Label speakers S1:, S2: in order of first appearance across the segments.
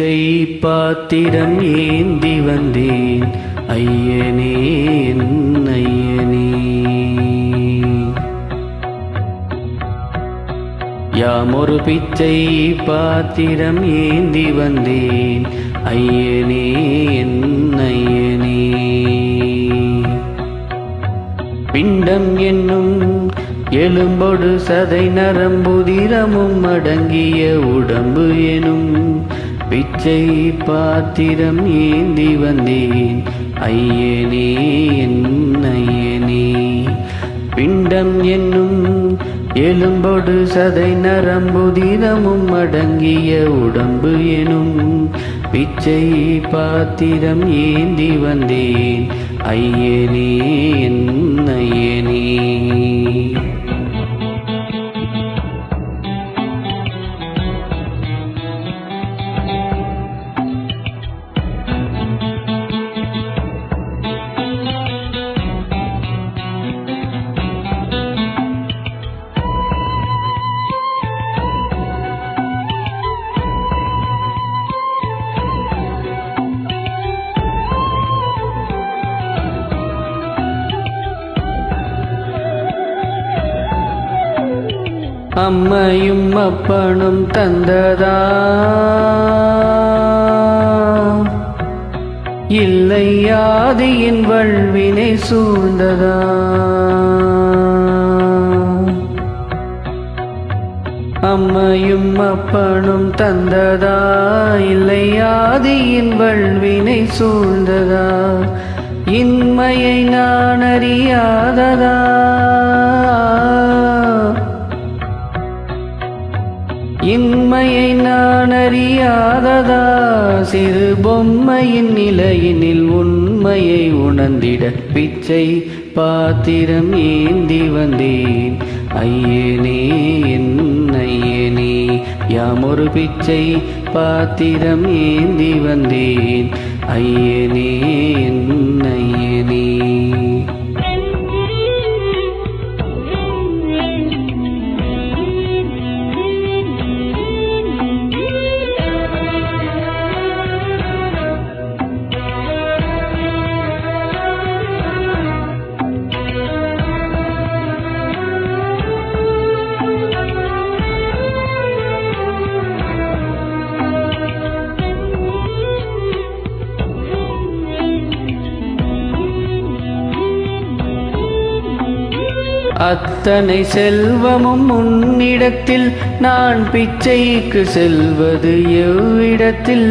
S1: பிச்சை பாத்திரம் ஏந்தி வந்தேன் ஐயனே என் ஐயனே. யாமொரு பிச்சை பாத்திரம் ஏந்தி வந்தேன் ஐயனே என் ஐயனே. பிண்டம் என்னும் எலும்பொடு சதை நரம்புதிரமும் அடங்கிய உடம்பு எனும் பிச்சை பாத்திரம் ஏந்தி வந்தேன் ஐயனே என் ஐயனே. பிண்டம் என்னும் எலும்பொடு சதை நரம்புதிரமும் அடங்கிய உடம்பு எனும் பிச்சை பாத்திரம் ஏந்தி வந்தேன் ஐயனே என் ஐயனே. அம்மையும் அப்பனும் தந்ததா இல்லை ஆதியின் வல்வினை சூழ்ந்ததா. அம்மையும் அப்பனும் தந்ததா இல்லை ஆதியின் வல்வினை சூழ்ந்ததா. இன்மையை நான் அறியாததா இன்மையை நான் அறியாததா. சிறு பொம்மையின் நிலையினில் உண்மையை உணர்ந்திட பிச்சை பாத்திரம் ஏந்தி வந்தேன் ஐயனே என் ஐயனே. யாமொரு பிச்சை பாத்திரம் ஏந்தி வந்தேன் ஐயனே என் ஐயனே. அத்தனை செல்வமும் உன்னிடத்தில் நான் பிச்சைக்கு செல்வது எவ்விடத்தில்.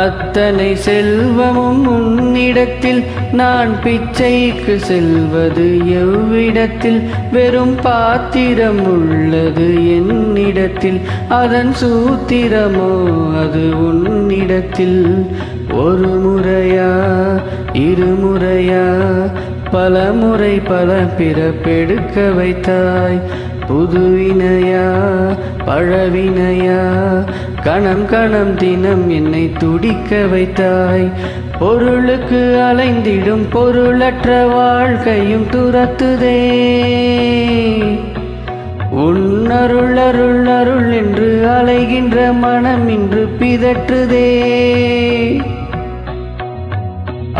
S1: அத்தனை செல்வமும் உன்னிடத்தில் நான் பிச்சைக்கு செல்வது எவ்விடத்தில். வெறும் பாத்திரம் உள்ளது என்னிடத்தில் அதன் சூத்திரமோ அது உன்னிடத்தில். ஒரு முறையா இருமுறையா பல முறை பல பிறப்பெடுக்க வைத்தாய். புதுவினையா பழவினையா கணம் கணம் தினம் என்னை துடிக்க வைத்தாய். பொருளுக்கு அலைந்திடும் பொருளற்ற வாழ்க்கையும் துரத்துதே. உன் அருள் அருள் அருள் என்று அலைகின்ற மனம் இன்று பிதற்றுதே.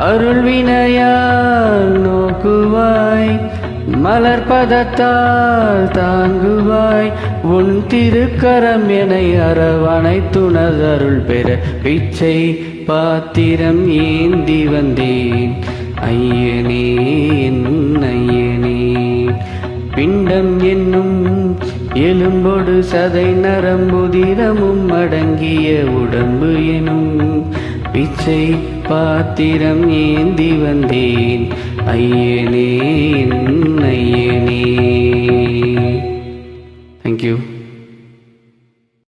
S1: அருள் வினையால் நோக்குவாய் மலர் பதத்தால் தாங்குவாய். உன் திருக்கரம் என அரவணைத்துணர்தருள் பெற பிச்சை பாத்திரம் ஏந்தி வந்தேன் ஐயனே என் ஐயனே. பிண்டம் என்னும் எலும்பொடு சதை நரம்புதிரமும் அடங்கிய உடம்பு எனும் பிச்சை பாத்திரம் ஏந்தி வந்தேன் ஐயனே என் ஐயனே. Thank you.